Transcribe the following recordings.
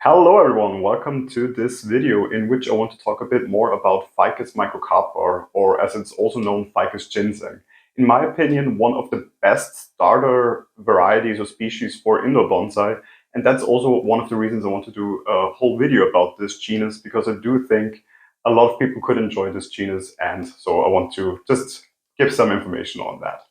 Hello everyone, welcome to this video in which I want to talk a bit more about Ficus Microcarpa, or as it's also known, Ficus ginseng. In my opinion, one of the best starter varieties or species for indoor bonsai, and that's also one of the reasons I want to do a whole video about this genus, because I do think a lot of people could enjoy this genus, and so I want to just give some information on that.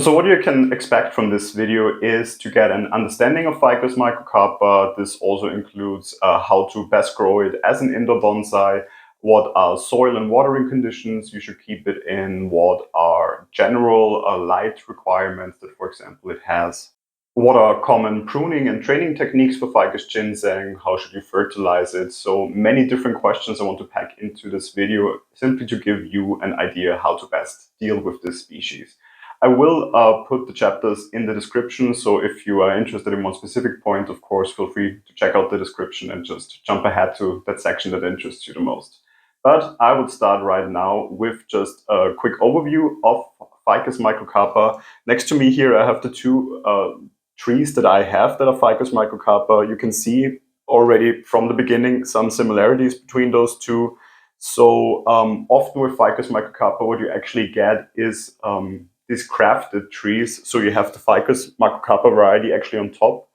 So what you can expect from this video is to get an understanding of Ficus microcarpa. This also includes how to best grow it as an indoor bonsai, what are soil and watering conditions you should keep it in, what are general light requirements that, for example, it has, what are common pruning and training techniques for Ficus ginseng, how should you fertilize it. So many different questions I want to pack into this video simply to give you an idea how to best deal with this species. I will put the chapters in the description, so if you are interested in one specific point, of course, feel free to check out the description and just jump ahead to that section that interests you the most. But I would start right now with just a quick overview of Ficus microcarpa. Next to me here, I have the two trees that I have that are Ficus microcarpa. You can see already from the beginning some similarities between those two. So often with Ficus microcarpa, what you actually get is these crafted trees. So you have the Ficus Microcarpa variety actually on top,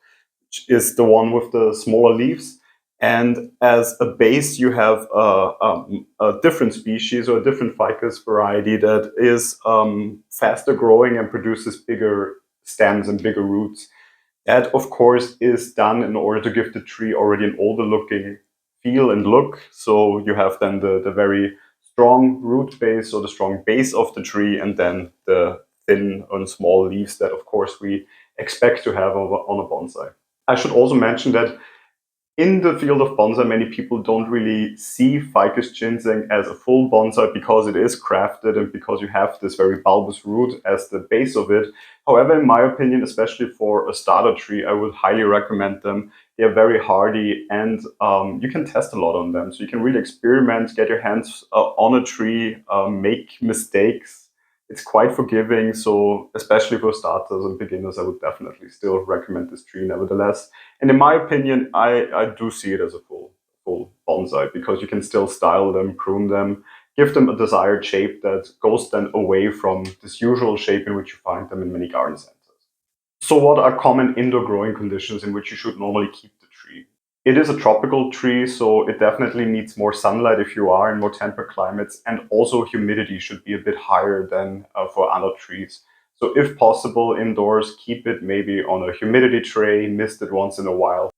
which is the one with the smaller leaves. And as a base, you have a different species or a different Ficus variety that is faster growing and produces bigger stems and bigger roots. That, of course, is done in order to give the tree already an older looking feel and look. So you have then the very strong root base or the strong base of the tree, and then the thin and small leaves that, of course, we expect to have on a bonsai. I should also mention that in the field of bonsai, many people don't really see Ficus ginseng as a full bonsai because it is crafted and because you have this very bulbous root as the base of it. However, in my opinion, especially for a starter tree, I would highly recommend them. They are very hardy, and you can test a lot on them. So you can really experiment, get your hands on a tree, make mistakes. It's quite forgiving, so especially for starters and beginners, I would definitely still recommend this tree nevertheless. And in my opinion, I do see it as a full bonsai, because you can still style them, prune them, give them a desired shape that goes then away from this usual shape in which you find them in many garden centers. So what are common indoor growing conditions in which you should normally keep the tree? It is a tropical tree, so it definitely needs more sunlight if you are in more temperate climates, and also humidity should be a bit higher than for other trees. So if possible, indoors, keep it maybe on a humidity tray, mist it once in a while.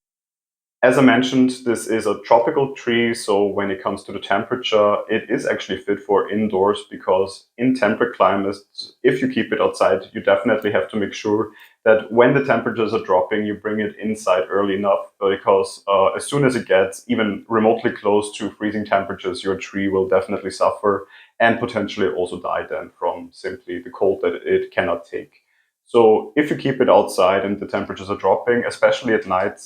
As I mentioned, this is a tropical tree, so when it comes to the temperature, it is actually fit for indoors, because in temperate climates, if you keep it outside, you definitely have to make sure that when the temperatures are dropping, you bring it inside early enough, because as soon as it gets even remotely close to freezing temperatures, your tree will definitely suffer and potentially also die then from simply the cold that it cannot take. So if you keep it outside and the temperatures are dropping, especially at night,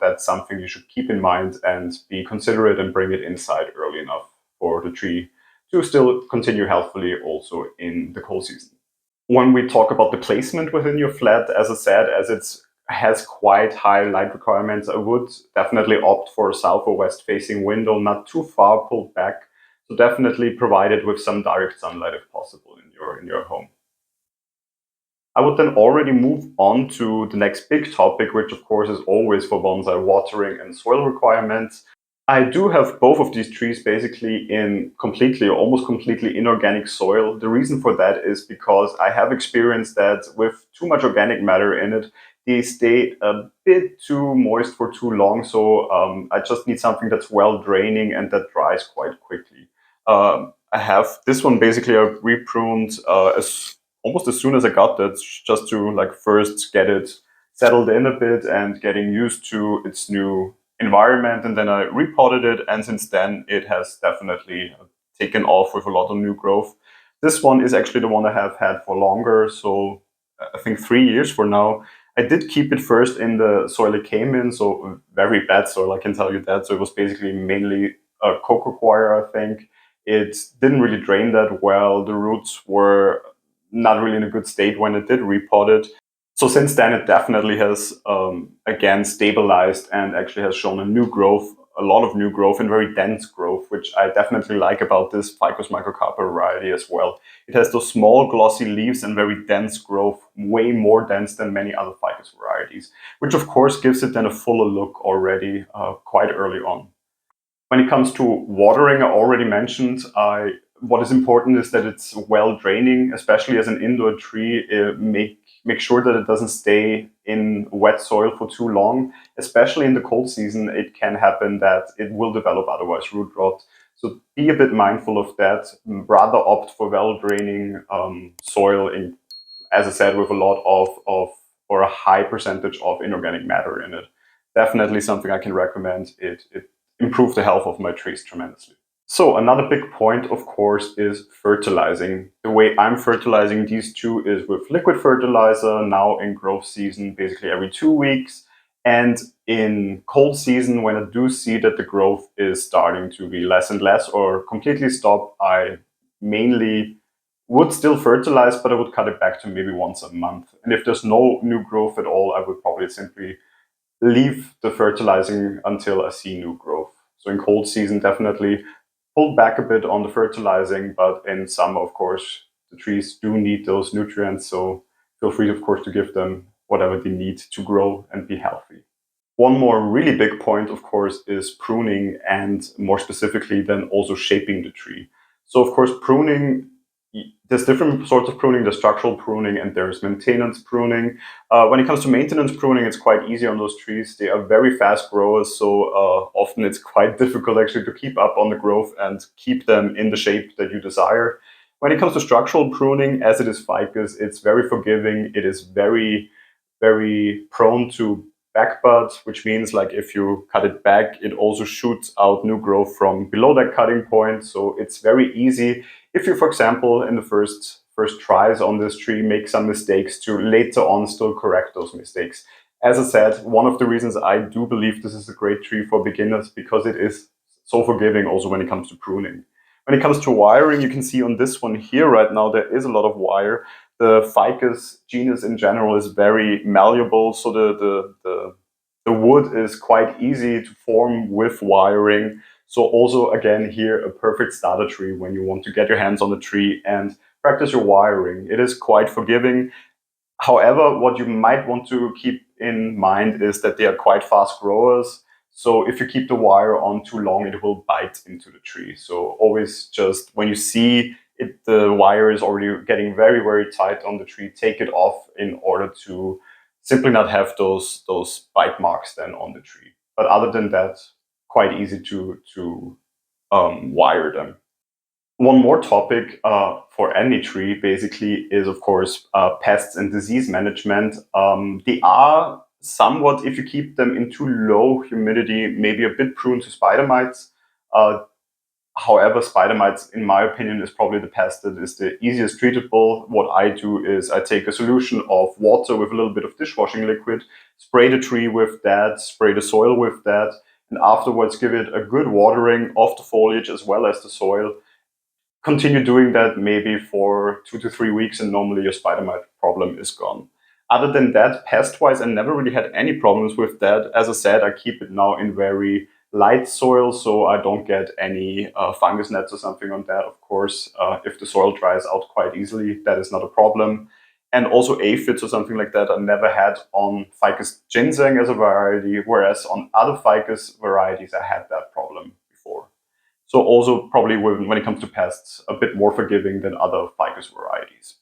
that's something you should keep in mind and be considerate and bring it inside early enough for the tree to still continue healthfully also in the cold season. When we talk about the placement within your flat, as I said, as it has quite high light requirements, I would definitely opt for a south or west facing window, not too far pulled back. So definitely provide it with some direct sunlight if possible in your home. I would then already move on to the next big topic, which of course is always for bonsai: watering and soil requirements. I do have both of these trees basically in completely or almost completely inorganic soil. The reason for that is because I have experienced that with too much organic matter in it, they stay a bit too moist for too long. So I just need something that's well draining and that dries quite quickly. I have this one basically I repruned almost as soon as I got that, just to like first get it settled in a bit and getting used to its new environment. And then I repotted it, and since then it has definitely taken off with a lot of new growth. This one is actually the one I have had for longer, so I think 3 years for now. I did keep it first in the soil it came in, so very bad soil, I can tell you that. So it was basically mainly coco coir, I think. It didn't really drain that well. The roots were not really in a good state when it did repot it. So since then, it definitely has again stabilized and actually has shown a new growth, a lot of new growth and very dense growth, which I definitely like about this Ficus Microcarpa variety as well. It has those small glossy leaves and very dense growth, way more dense than many other Ficus varieties, which of course gives it then a fuller look already quite early on. When it comes to watering, I already mentioned, what is important is that it's well draining, especially as an indoor tree. Make sure that it doesn't stay in wet soil for too long. Especially in the cold season, it can happen that it will develop otherwise root rot. So be a bit mindful of that. Rather opt for well draining soil, as I said, with a lot of or a high percentage of inorganic matter in it. Definitely something I can recommend. It improved the health of my trees tremendously. So another big point, of course, is fertilizing. The way I'm fertilizing these two is with liquid fertilizer, now in growth season, basically every 2 weeks. And in cold season, when I do see that the growth is starting to be less and less or completely stop, I mainly would still fertilize, but I would cut it back to maybe once a month. And if there's no new growth at all, I would probably simply leave the fertilizing until I see new growth. So in cold season, definitely pull back a bit on the fertilizing, but in summer, of course, the trees do need those nutrients. So feel free, of course, to give them whatever they need to grow and be healthy. One more really big point, of course, is pruning, and more specifically, then also shaping the tree. So, of course, pruning, there's different sorts of pruning. There's structural pruning and there's maintenance pruning. When it comes to maintenance pruning, it's quite easy on those trees. They are very fast growers, so often it's quite difficult actually to keep up on the growth and keep them in the shape that you desire. When it comes to structural pruning, as it is ficus, it's very forgiving. It is very prone to backbud, which means like if you cut it back, it also shoots out new growth from below that cutting point. So it's very easy. If you, for example, in the first tries on this tree, make some mistakes, to later on still correct those mistakes. As I said, one of the reasons I do believe this is a great tree for beginners, because it is so forgiving also when it comes to pruning. When it comes to wiring, you can see on this one here right now, there is a lot of wire. The ficus genus in general is very malleable, so the wood is quite easy to form with wiring. So also again here, a perfect starter tree when you want to get your hands on the tree and practice your wiring. It is quite forgiving. However, what you might want to keep in mind is that they are quite fast growers. So if you keep the wire on too long, it will bite into the tree. So always just when you see it, the wire is already getting very tight on the tree, take it off in order to simply not have those bite marks then on the tree. But other than that, quite easy to wire them. One more topic for any tree basically is, of course, pests and disease management. They are somewhat, if you keep them in too low humidity, maybe a bit prone to spider mites. Uh, However, spider mites, in my opinion, is probably the pest that is the easiest treatable. What I do is I take a solution of water with a little bit of dishwashing liquid, spray the tree with that, spray the soil with that, and afterwards give it a good watering of the foliage as well as the soil. Continue doing that maybe for 2 to 3 weeks, and normally your spider mite problem is gone. Other than that, pest-wise, I never really had any problems with that. As I said, I keep it now in very light soil, so I don't get any fungus nets or something on that. Of course, if the soil dries out quite easily, that is not a problem. And also aphids or something like that I never had on Ficus ginseng as a variety, whereas on other Ficus varieties I had that problem before. So also probably when it comes to pests, a bit more forgiving than other ficus varieties.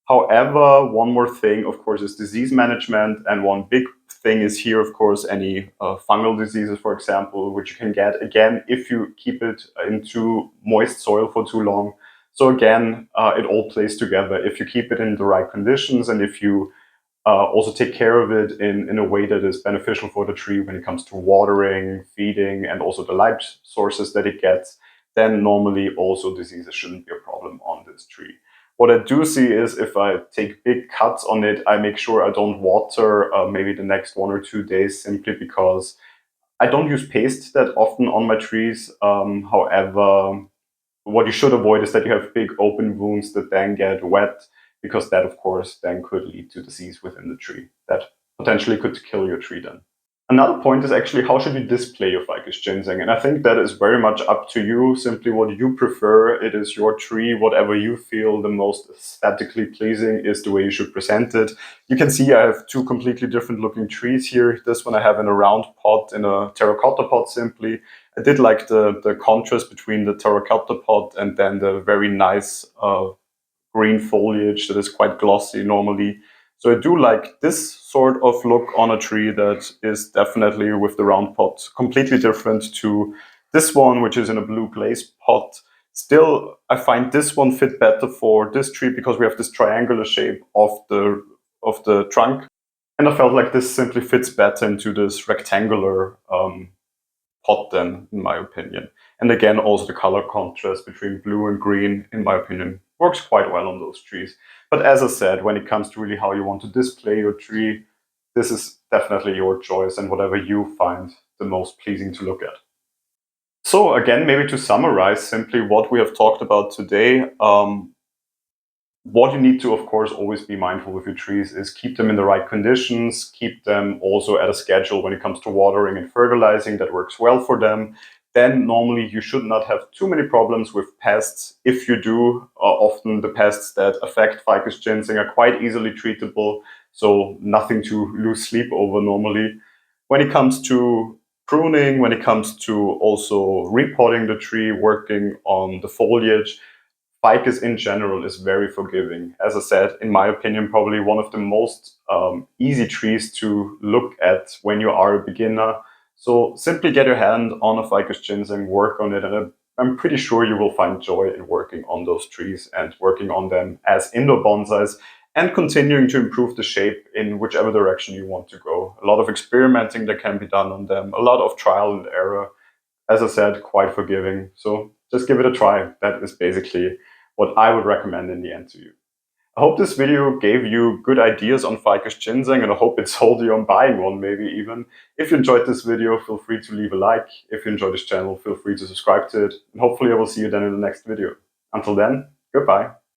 However, one more thing, of course, is disease management. And one big thing is here, of course, any fungal diseases, for example, which you can get, again, if you keep it in too moist soil for too long. So again, it all plays together. If you keep it in the right conditions, and if you also take care of it in a way that is beneficial for the tree when it comes to watering, feeding, and also the light sources that it gets, then normally also diseases shouldn't be a problem on this tree. What I do see is if I take big cuts on it, I make sure I don't water maybe the next 1 or 2 days, simply because I don't use paste that often on my trees. However, what you should avoid is that you have big open wounds that then get wet. because that, of course, then could lead to disease within the tree that potentially could kill your tree then. Another point is actually how should you display your ficus ginseng? And I think that is very much up to you, simply what you prefer. It is your tree, whatever you feel the most aesthetically pleasing is the way you should present it. You can see I have two completely different looking trees here. This one I have in a round pot, in a terracotta pot simply. I did like the contrast between the terracotta pot and then the very nice green foliage that is quite glossy normally. So I do like this sort of look on a tree that is definitely with the round pot completely different to this one, which is in a blue glaze pot. Still, I find this one fit better for this tree because we have this triangular shape of the trunk. And I felt like this simply fits better into this rectangular pot then, in my opinion. And again, also the color contrast between blue and green, in my opinion, works quite well on those trees. But as I said, when it comes to really how you want to display your tree, this is definitely your choice and whatever you find the most pleasing to look at. So again, maybe to summarize simply what we have talked about today, what you need to, of course, always be mindful with your trees is keep them in the right conditions, keep them also at a schedule when it comes to watering and fertilizing that works well for them. Then normally you should not have too many problems with pests. If you do, often the pests that affect ficus ginseng are quite easily treatable, so nothing to lose sleep over normally. When it comes to pruning, when it comes to also repotting the tree, working on the foliage, ficus in general is very forgiving. As I said, in my opinion, probably one of the most easy trees to look at when you are a beginner. So simply get your hand on a ficus ginseng, work on it, and I'm pretty sure you will find joy in working on those trees and working on them as indoor bonsais and continuing to improve the shape in whichever direction you want to go. A lot of experimenting that can be done on them, a lot of trial and error. As I said, quite forgiving. So just give it a try. That is basically what I would recommend in the end to you. I hope this video gave you good ideas on ficus ginseng, and I hope it sold you on buying one maybe even. If you enjoyed this video, feel free to leave a like. If you enjoyed this channel, feel free to subscribe to it. And hopefully I will see you then in the next video. Until then, goodbye.